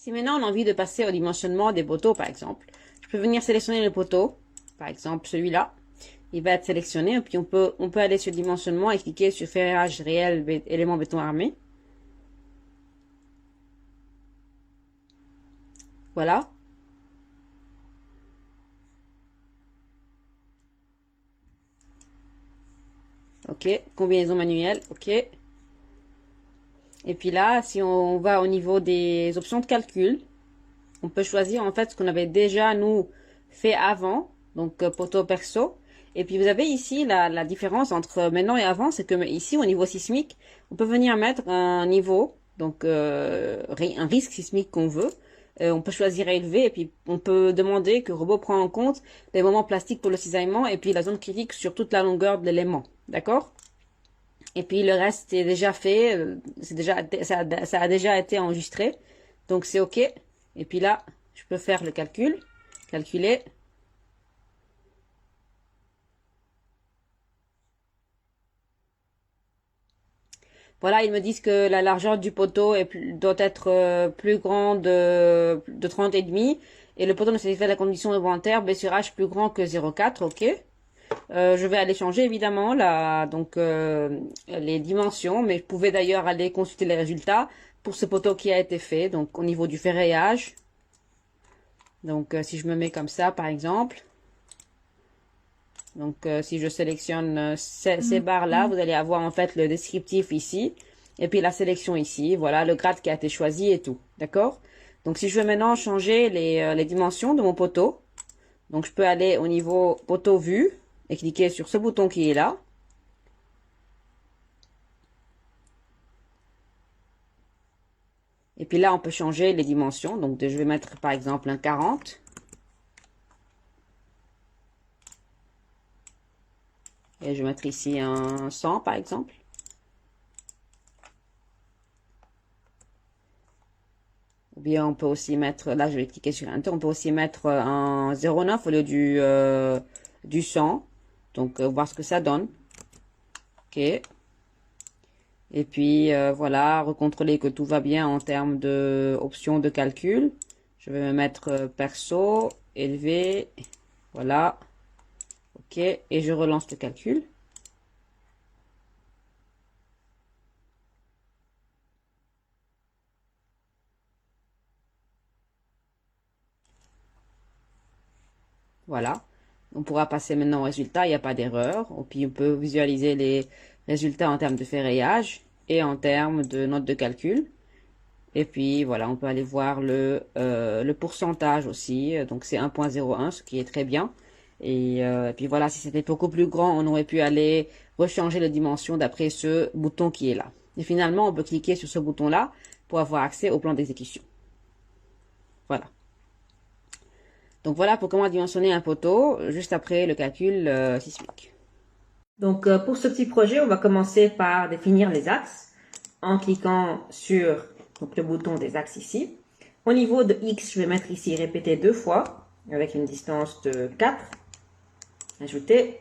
Si maintenant on a envie de passer au dimensionnement des poteaux, par exemple, je peux venir sélectionner le poteau, par exemple celui-là. Il va être sélectionné, et puis on peut aller sur dimensionnement et cliquer sur ferrage réel, élément béton armé. Voilà. Ok, combinaison manuelle, ok. Et puis là, si on va au niveau des options de calcul, on peut choisir en fait ce qu'on avait déjà nous fait avant, donc poteau perso. Et puis vous avez ici la différence entre maintenant et avant, c'est que ici au niveau sismique, on peut venir mettre un niveau, donc un risque sismique qu'on veut. On peut choisir élevé et puis on peut demander que le robot prend en compte les moments plastiques pour le cisaillement et puis la zone critique sur toute la longueur de l'élément. D'accord? Et puis le reste est déjà fait, ça a déjà été enregistré, donc c'est OK. Et puis là, je peux faire le calcul, calculer. Voilà, ils me disent que la largeur du poteau doit être plus grande de 30 et demi et le poteau ne satisfait la condition de volontaire, blessurage plus grand que 0,4, OK. Je vais aller changer évidemment les dimensions, mais je pouvais d'ailleurs aller consulter les résultats pour ce poteau qui a été fait, donc au niveau du ferraillage. Donc si je me mets comme ça par exemple, donc si je sélectionne ces barres là, vous allez avoir en fait le descriptif ici, et puis la sélection ici, voilà le grade qui a été choisi et tout, d'accord? Donc si je veux maintenant changer les dimensions de mon poteau, donc je peux aller au niveau poteau vue, et cliquer sur ce bouton qui est là. Et puis là, on peut changer les dimensions. Donc, je vais mettre par exemple un 40. Et je vais mettre ici un 100 par exemple. Ou bien on peut aussi mettre, là je vais cliquer sur Enter, on peut aussi mettre un 0,9 au lieu du 100. Donc, voir ce que ça donne. OK. Et puis voilà, recontrôler que tout va bien en termes d'options de calcul. Je vais me mettre perso, élevé, voilà, OK, et je relance le calcul. Voilà, on pourra passer maintenant au résultat, il n'y a pas d'erreur. Et puis on peut visualiser les résultats en termes de ferraillage et en termes de notes de calcul. Et puis voilà, on peut aller voir le pourcentage aussi. Donc c'est 1,01, ce qui est très bien. Et puis voilà, si c'était beaucoup plus grand, on aurait pu aller rechanger les dimensions d'après ce bouton qui est là. Et finalement, on peut cliquer sur ce bouton-là pour avoir accès au plan d'exécution. Voilà. Donc voilà pour comment dimensionner un poteau juste après le calcul sismique. Donc pour ce petit projet, on va commencer par définir les axes en cliquant sur le bouton des axes ici. Au niveau de X, je vais mettre ici répéter 2 fois avec une distance de 4. Ajouter.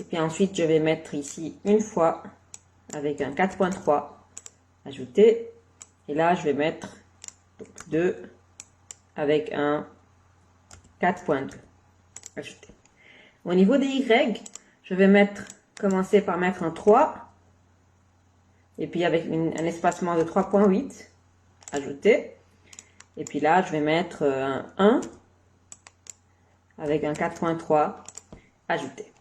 Et puis ensuite, je vais mettre ici une fois avec un 4,3. Ajouter. Et là, je vais mettre 2 avec un 4,2. Ajouter. Au niveau des Y, je vais commencer par mettre un 3. Et puis avec un espacement de 3,8. Ajouter. Et puis là, je vais mettre un 1 avec un 4,3. Ajouter.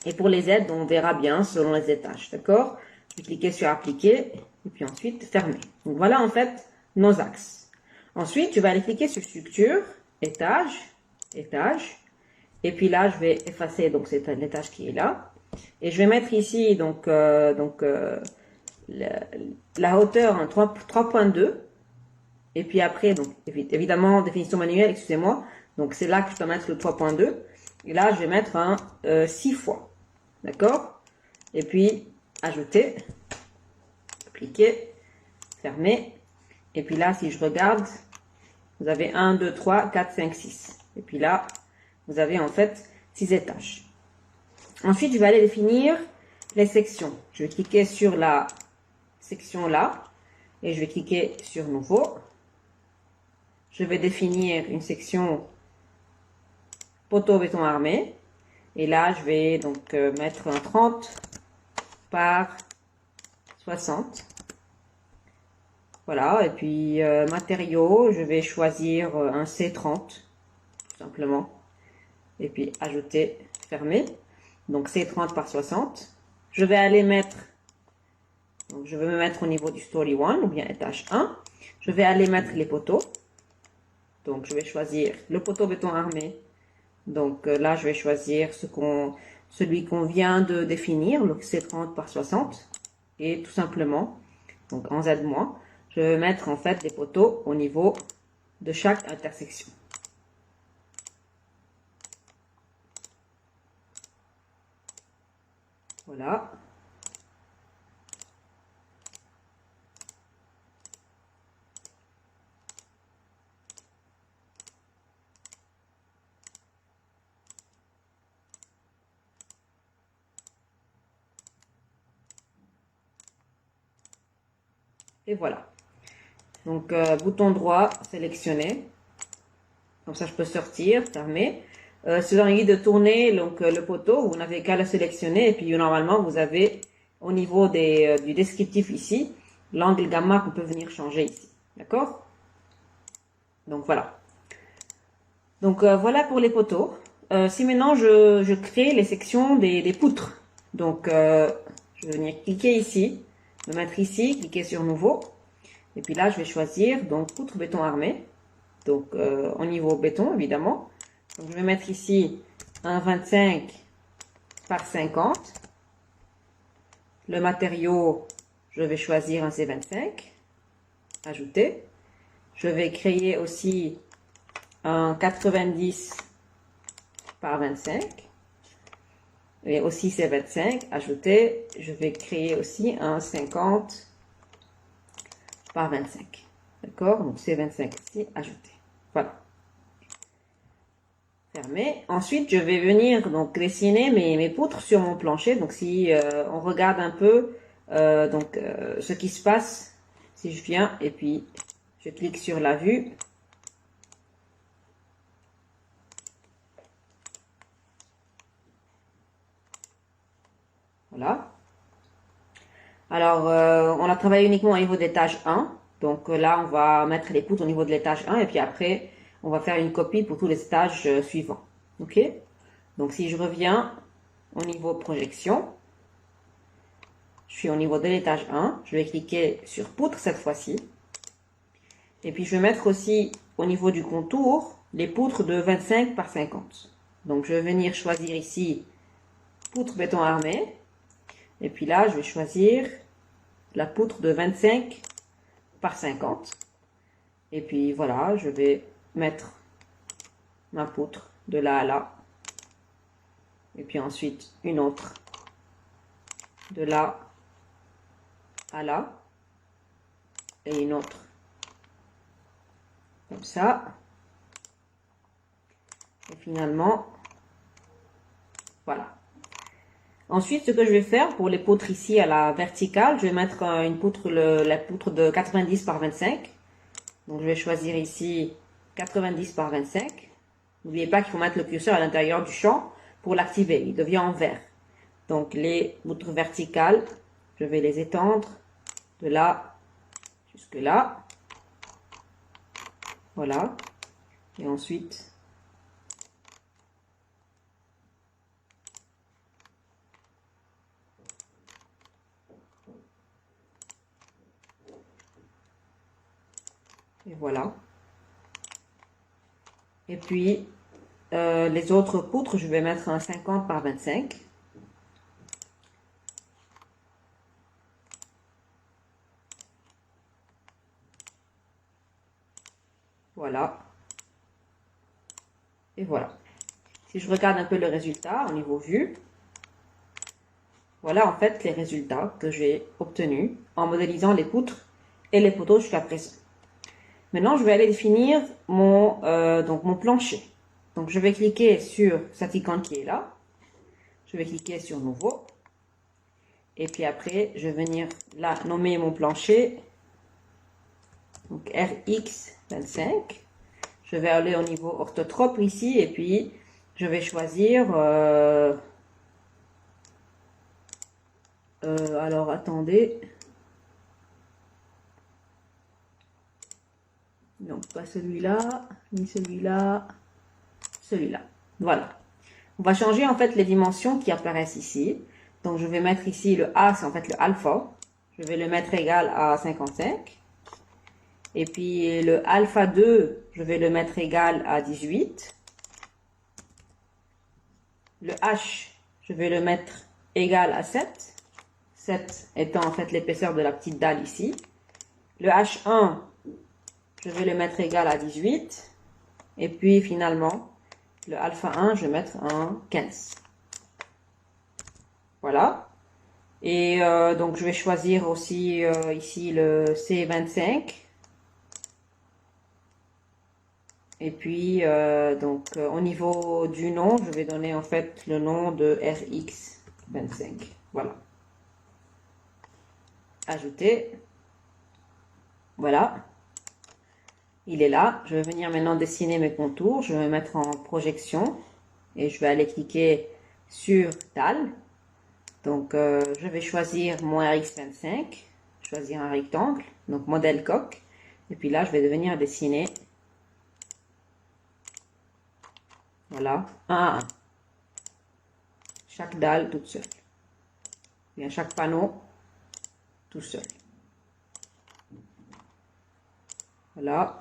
Et pour les Z, on verra bien selon les étages. D'accord? Je vais cliquer sur appliquer. Et puis ensuite, fermer. Donc voilà en fait nos axes. Ensuite, je vais aller cliquer sur structure, étage, étage. Et puis là, je vais effacer donc c'est l'étage qui est là. Et je vais mettre ici la hauteur en 3,2. Et puis après, donc évidemment, définition manuelle, excusez-moi. Donc c'est là que je peux mettre le 3,2. Et là, je vais mettre un 6 fois. D'accord? Et puis, ajouter, appliquer, fermer. Et puis là, si je regarde, vous avez 1, 2, 3, 4, 5, 6. Et puis là, vous avez en fait 6 étages. Ensuite, je vais aller définir les sections. Je vais cliquer sur la section là. Et je vais cliquer sur nouveau. je vais définir une section poteau béton armé. Et là, je vais donc mettre un 30 par 60. Voilà, et puis matériaux, je vais choisir un C30, tout simplement. Et puis ajouter, fermer. Donc C30 par 60. Je vais aller mettre, donc je vais me mettre au niveau du story 1 ou bien étage 1. Je vais aller mettre les poteaux. Donc je vais choisir le poteau béton armé. Donc là, je vais choisir celui qu'on vient de définir, le C30 par 60. Et tout simplement, donc en Z-, je vais mettre en fait les poteaux au niveau de chaque intersection. Voilà. Et voilà. Donc, bouton droit sélectionné. Comme ça, je peux sortir, fermer. Si vous avez envie de tourner donc, le poteau, vous n'avez qu'à le sélectionner. Et puis, normalement, vous avez au niveau du descriptif ici, l'angle gamma qu'on peut venir changer ici. D'accord? Donc, voilà. Donc, voilà pour les poteaux. Si maintenant, je crée les sections des poutres. Donc, je vais venir cliquer ici, me mettre ici, cliquer sur Nouveau. Et puis là, je vais choisir donc poutre béton armé. Donc au niveau béton, évidemment. Donc, je vais mettre ici un 25 par 50. Le matériau, je vais choisir un C25. Ajouter. Je vais créer aussi un 90 par 25. Et aussi C25. Ajouter. Je vais créer aussi un 50 par 25. D'accord? Donc C25 ici, ajouter. Voilà. Fermer. Ensuite, je vais venir donc dessiner mes poutres sur mon plancher. Donc, si on regarde un peu ce qui se passe, si je viens et puis je clique sur la vue. Voilà. Alors, on a travaillé uniquement au niveau de l'étage 1. Donc là, on va mettre les poutres au niveau de l'étage 1 et puis après, on va faire une copie pour tous les étages suivants. Ok? Donc si je reviens au niveau projection, je suis au niveau de l'étage 1. Je vais cliquer sur poutre cette fois-ci. Et puis je vais mettre aussi au niveau du contour les poutres de 25 par 50. Donc je vais venir choisir ici poutre béton armé. Et puis là, je vais choisir la poutre de 25 par 50. Et puis voilà, je vais mettre ma poutre de là à là. Et puis ensuite une autre de là à là. Et une autre comme ça. Et finalement, voilà. Ensuite, ce que je vais faire pour les poutres ici à la verticale, je vais mettre une poutre, la poutre de 90 par 25. Donc, je vais choisir ici 90 par 25. N'oubliez pas qu'il faut mettre le curseur à l'intérieur du champ pour l'activer. Il devient en vert. Donc, les poutres verticales, je vais les étendre de là jusque là. Voilà. Et ensuite, et voilà. Et puis, les autres poutres, je vais mettre un 50 par 25. Voilà. Et voilà. Si je regarde un peu le résultat au niveau vue, voilà en fait les résultats que j'ai obtenus en modélisant les poutres et les poteaux jusqu'à présent. Maintenant, je vais aller définir mon plancher. Donc, je vais cliquer sur cette icône qui est là. Je vais cliquer sur Nouveau. Et puis après, je vais venir là nommer mon plancher. Donc, RX25. je vais aller au niveau orthotrope ici et puis je vais choisir, alors attendez, non pas celui-là, ni celui-là, celui-là, voilà. On va changer en fait les dimensions qui apparaissent ici. Donc je vais mettre ici le A, c'est en fait le alpha. Je vais le mettre égal à 55. Et puis le alpha 2, je vais le mettre égal à 18. Le H, je vais le mettre égal à 7. 7 étant en fait l'épaisseur de la petite dalle ici. Le H1, je vais le mettre égal à 18. Et puis finalement, le alpha 1, je vais mettre un 15. Voilà. Et donc je vais choisir aussi ici le C25. Et puis au niveau du nom, je vais donner en fait le nom de RX25. Voilà. Ajouter. Voilà. Il est là. Je vais venir maintenant dessiner mes contours. Je vais me mettre en projection. Et je vais aller cliquer sur dalle. Donc, je vais choisir mon RX25, choisir un rectangle, donc modèle coque. Et puis là, je vais venir dessiner, voilà, un à un. Chaque dalle toute seule. Bien, chaque panneau tout seul. Voilà.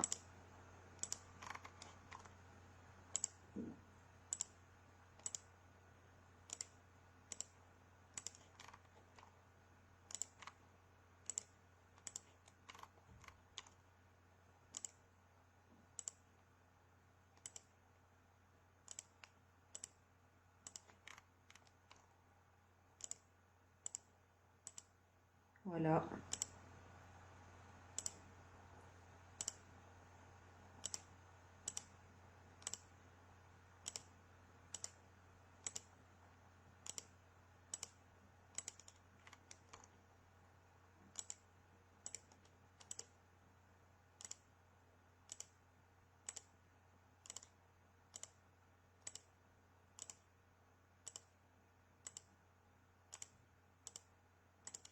Voilà.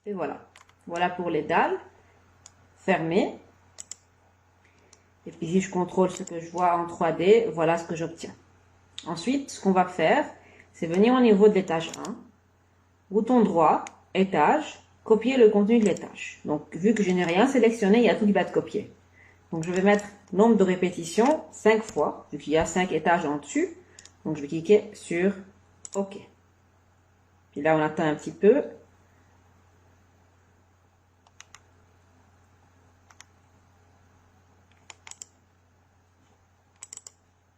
Et voilà. Voilà pour les dalles. Fermées. Et puis si je contrôle ce que je vois en 3D, voilà ce que j'obtiens. Ensuite, ce qu'on va faire, c'est venir au niveau de l'étage 1, bouton droit, étage, copier le contenu de l'étage. Donc, vu que je n'ai rien sélectionné, il y a tout qui va être copié. Donc, je vais mettre nombre de répétitions 5 fois, vu qu'il y a 5 étages en dessus. Donc, je vais cliquer sur OK. Puis là, on attend un petit peu.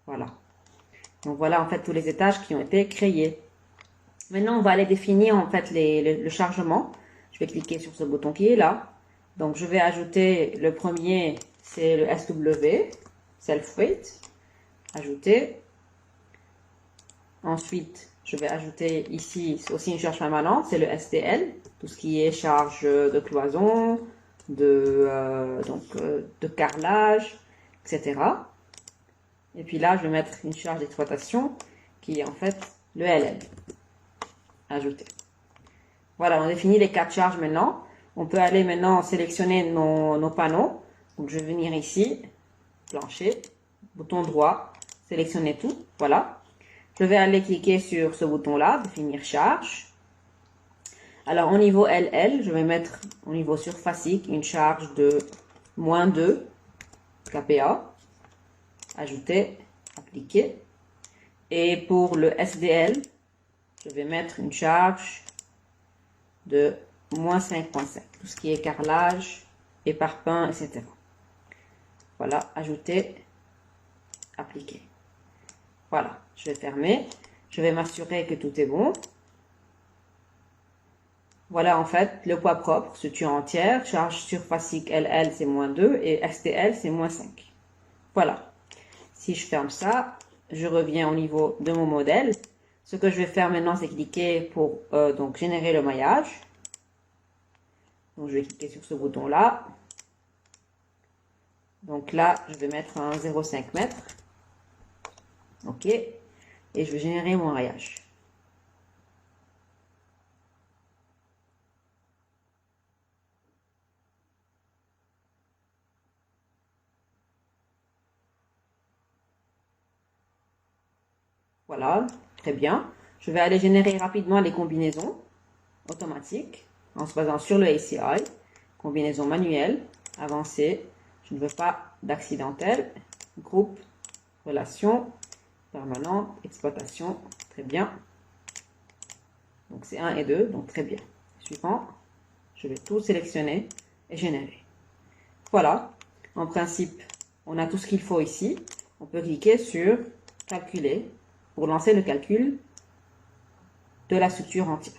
Voilà. Donc, voilà en fait tous les étages qui ont été créés. Maintenant, on va aller définir en fait le chargement. Je vais cliquer sur ce bouton qui est là. Donc, je vais ajouter le premier, c'est le SW, Self-Weight. Ajouter. Ensuite, je vais ajouter ici, c'est aussi une charge permanente, c'est le STL. Tout ce qui est charge de cloison, de carrelage, etc. Et puis là, je vais mettre une charge d'exploitation qui est en fait le LL. Ajouter. Voilà, on a défini les 4 charges maintenant. On peut aller maintenant sélectionner nos panneaux. Donc, je vais venir ici, plancher, bouton droit, sélectionner tout. Voilà. Je vais aller cliquer sur ce bouton-là, définir charge. Alors, au niveau LL, je vais mettre au niveau surfacique une charge de -2 kPa. Ajouter, appliquer. Et pour le SDL, je vais mettre une charge de -5.5. Tout ce qui est carrelage, éparpaing, etc. Voilà, ajouter, appliquer. Voilà, je vais fermer. Je vais m'assurer que tout est bon. Voilà en fait le poids propre, structure entière, charge surfacique LL c'est -2 et STL c'est -5. Voilà. Si je ferme ça, je reviens au niveau de mon modèle. Ce que je vais faire maintenant, c'est cliquer pour donc générer le maillage. Donc je vais cliquer sur ce bouton-là. Donc là, je vais mettre un 0,5 m. OK. Et je vais générer mon rayage. Voilà, très bien. Je vais aller générer rapidement les combinaisons automatiques en se basant sur le ACI. Combinaison manuelle, avancée. Je ne veux pas d'accidentel. Groupe, relation, permanente, exploitation. Très bien. Donc c'est 1 et 2, donc très bien. Suivant, je vais tout sélectionner et générer. Voilà, en principe, on a tout ce qu'il faut ici. On peut cliquer sur calculer pour lancer le calcul de la structure entière.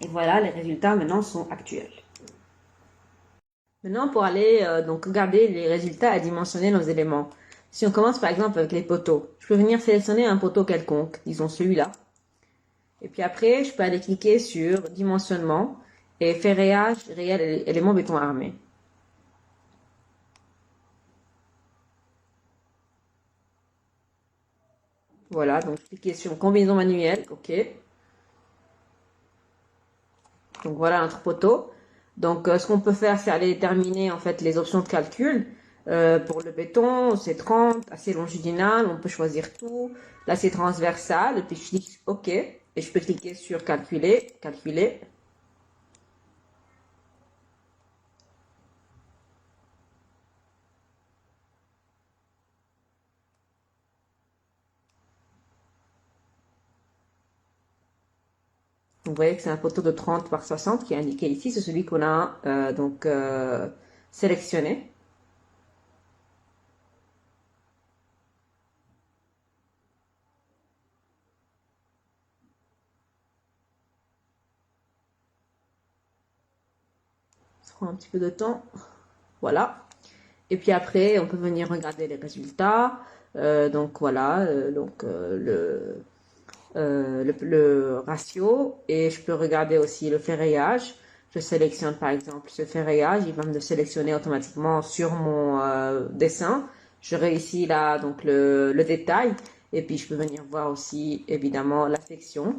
Et voilà, les résultats maintenant sont actuels. Maintenant, pour aller donc regarder les résultats et dimensionner nos éléments. Si on commence par exemple avec les poteaux, je peux venir sélectionner un poteau quelconque, disons celui-là. Et puis après, je peux aller cliquer sur dimensionnement et ferrillage réel élément béton armé. Voilà, donc cliquez sur combinaison manuelle, OK. Donc voilà notre poteau. Donc ce qu'on peut faire, c'est aller déterminer en fait les options de calcul. Pour le béton, c'est 30, acier longitudinal, on peut choisir tout. L'acier transversal, et puis je clique OK. Et je peux cliquer sur calculer, calculer. Vous voyez que c'est un poteau de 30 par 60 qui est indiqué ici. C'est celui qu'on a sélectionné. Ça prend un petit peu de temps. Voilà. Et puis après, on peut venir regarder les résultats. Donc voilà, le ratio. Et je peux regarder aussi le ferraillage. Je sélectionne par exemple ce ferraillage. Il va me le sélectionner automatiquement sur mon dessin. Je réussis là donc le détail. Et puis je peux venir voir aussi évidemment la section.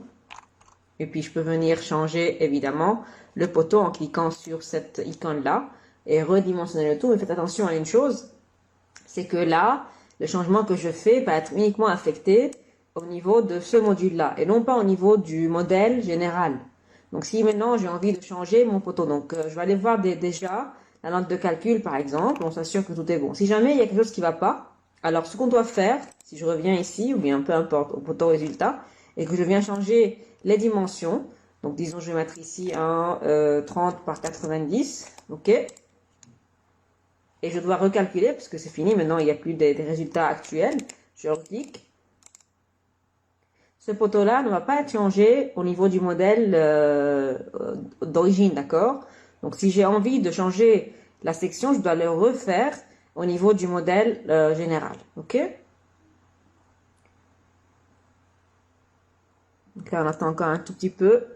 Et puis je peux venir changer évidemment le poteau en cliquant sur cette icône-là et redimensionner le tout. Mais faites attention à une chose, c'est que là, le changement que je fais va être uniquement affecté au niveau de ce module-là et non pas au niveau du modèle général. Donc si maintenant j'ai envie de changer mon poteau, donc je vais aller voir déjà la note de calcul par exemple, on s'assure que tout est bon. Si jamais il y a quelque chose qui ne va pas, alors ce qu'on doit faire, si je reviens ici, ou bien peu importe au poteau résultat, et que je viens changer les dimensions, donc disons je vais mettre ici un 30 par 90, ok. Et je dois recalculer parce que c'est fini, maintenant il n'y a plus des résultats actuels. Je reclique. Ce poteau-là ne va pas être changé au niveau du modèle d'origine, d'accord? Donc si j'ai envie de changer la section, je dois le refaire au niveau du modèle général, ok? Donc là on attend encore un tout petit peu.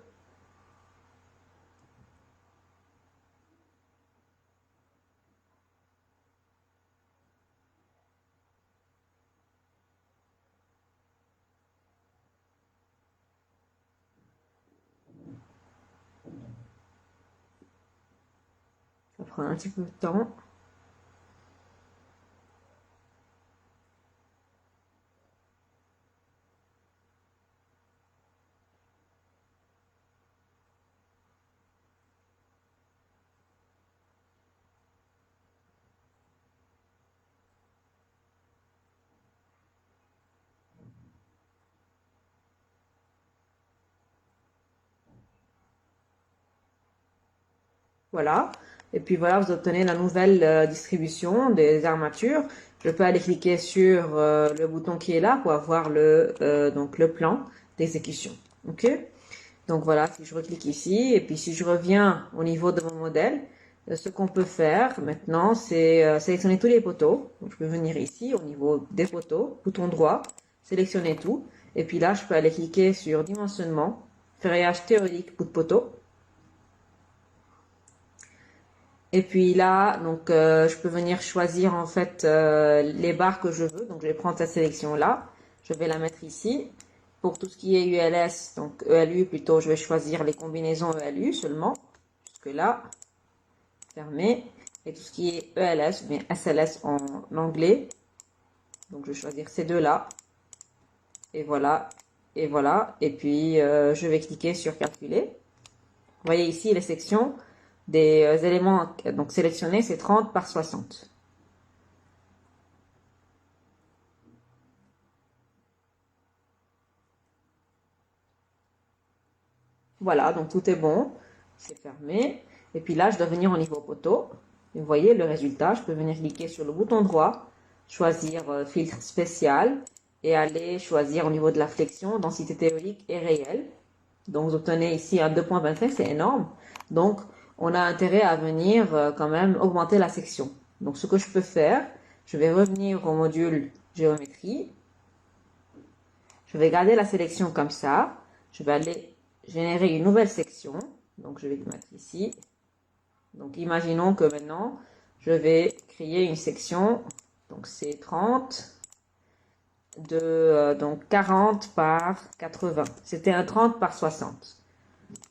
Ça prend un petit peu de temps. Voilà. Et puis voilà, vous obtenez la nouvelle distribution des armatures. Je peux aller cliquer sur le bouton qui est là pour avoir le plan d'exécution. OK? Donc voilà, si je reclique ici, et puis si je reviens au niveau de mon modèle, ce qu'on peut faire maintenant, c'est sélectionner tous les poteaux. Donc je peux venir ici au niveau des poteaux, bouton droit, sélectionner tout. Et puis là, je peux aller cliquer sur dimensionnement, ferraillage théorique bout de poteau. Et puis là, donc je peux venir choisir en fait les barres que je veux. Donc je vais prendre cette sélection là, je vais la mettre ici. Pour tout ce qui est ULS, donc ELU plutôt, je vais choisir les combinaisons ELU seulement. Jusque là, fermé. Et tout ce qui est ELS, ou bien SLS en anglais. Donc je vais choisir ces deux là. Et voilà, et voilà. Et puis je vais cliquer sur calculer. Vous voyez ici les sections des éléments donc sélectionnés, c'est 30 par 60. Voilà, donc tout est bon, c'est fermé. Et puis là, je dois venir au niveau poteau. Et vous voyez le résultat, je peux venir cliquer sur le bouton droit, choisir filtre spécial et aller choisir au niveau de la flexion, densité théorique et réelle. Donc vous obtenez ici un 2.25, c'est énorme. Donc on a intérêt à venir quand même augmenter la section. Donc ce que je peux faire, je vais revenir au module géométrie. Je vais garder la sélection comme ça. Je vais aller générer une nouvelle section. Donc je vais le mettre ici. Donc imaginons que maintenant je vais créer une section. Donc c'est 30 de donc 40 par 80. C'était un 30 par 60.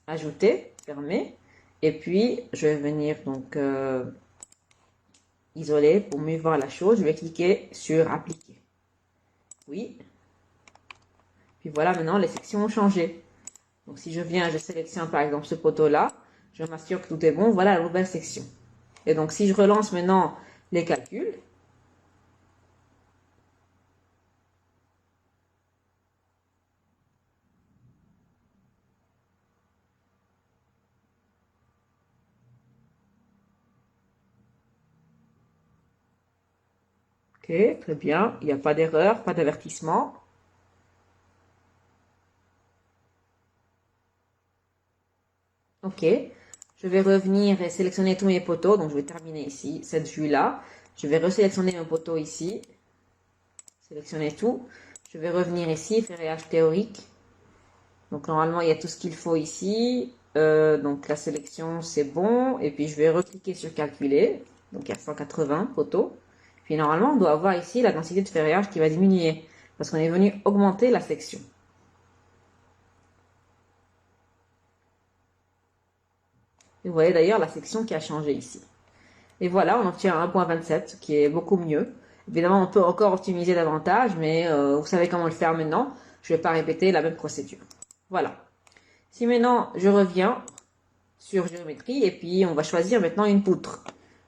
Ajouter, fermer. Et puis je vais venir donc isoler pour mieux voir la chose. Je vais cliquer sur appliquer. Oui. Puis voilà, maintenant les sections ont changé. Donc si je viens, je sélectionne par exemple ce poteau-là, je m'assure que tout est bon, voilà la nouvelle section. Et donc si je relance maintenant les calculs, ok, très bien, il n'y a pas d'erreur, pas d'avertissement. Ok, je vais revenir et sélectionner tous mes poteaux, donc je vais terminer ici, cette vue-là. Je vais resélectionner mon poteau ici, sélectionner tout. Je vais revenir ici, ferraillage théorique. Donc normalement, il y a tout ce qu'il faut ici. Donc la sélection, c'est bon. Et puis je vais recliquer sur calculer. Donc il y a 180 poteaux. Puis normalement, on doit avoir ici la densité de ferraillage qui va diminuer. Parce qu'on est venu augmenter la section. Et vous voyez d'ailleurs la section qui a changé ici. Et voilà, on obtient 1.27 qui est beaucoup mieux. Évidemment, on peut encore optimiser davantage, mais vous savez comment le faire maintenant. Je ne vais pas répéter la même procédure. Voilà. Si maintenant je reviens sur géométrie et puis on va choisir maintenant une poutre.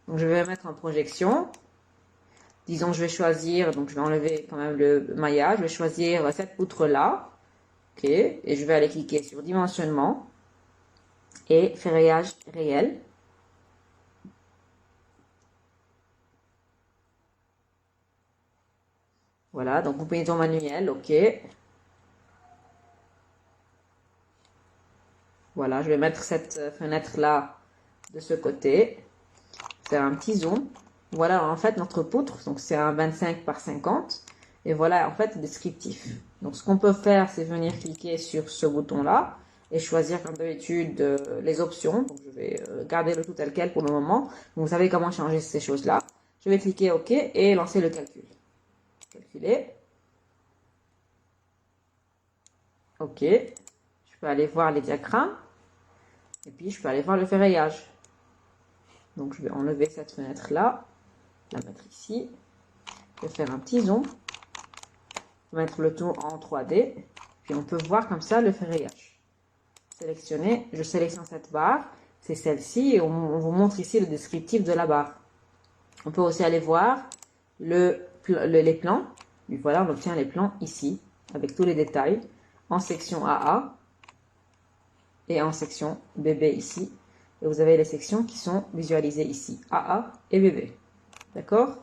Donc je vais mettre en projection. Disons je vais choisir, donc je vais enlever quand même le maillage, je vais choisir cette poutre là. Ok, et je vais aller cliquer sur dimensionnement et ferraillage réel. Voilà, donc combinaison manuelle, ok. Voilà, je vais mettre cette fenêtre-là de ce côté. Faire un petit zoom. Voilà, en fait, notre poutre. Donc, c'est un 25 par 50. Et voilà, en fait, descriptif. Donc, ce qu'on peut faire, c'est venir cliquer sur ce bouton-là et choisir, comme d'habitude, les options. Donc, je vais garder le tout tel quel pour le moment. Donc, vous savez comment changer ces choses-là. Je vais cliquer OK et lancer le calcul. Calculer. OK. Je peux aller voir les diagrammes. Et puis, je peux aller voir le ferraillage. Donc, je vais enlever cette fenêtre-là, la mettre ici. Je vais faire un petit zoom. Mettre le tout en 3D. Puis, on peut voir comme ça le ferraillage. Sélectionner. Je sélectionne cette barre. C'est celle-ci. Et on vous montre ici le descriptif de la barre. On peut aussi aller voir les plans. Et voilà, on obtient les plans ici, avec tous les détails, en section AA et en section BB ici. Et vous avez les sections qui sont visualisées ici, AA et BB. D'accord?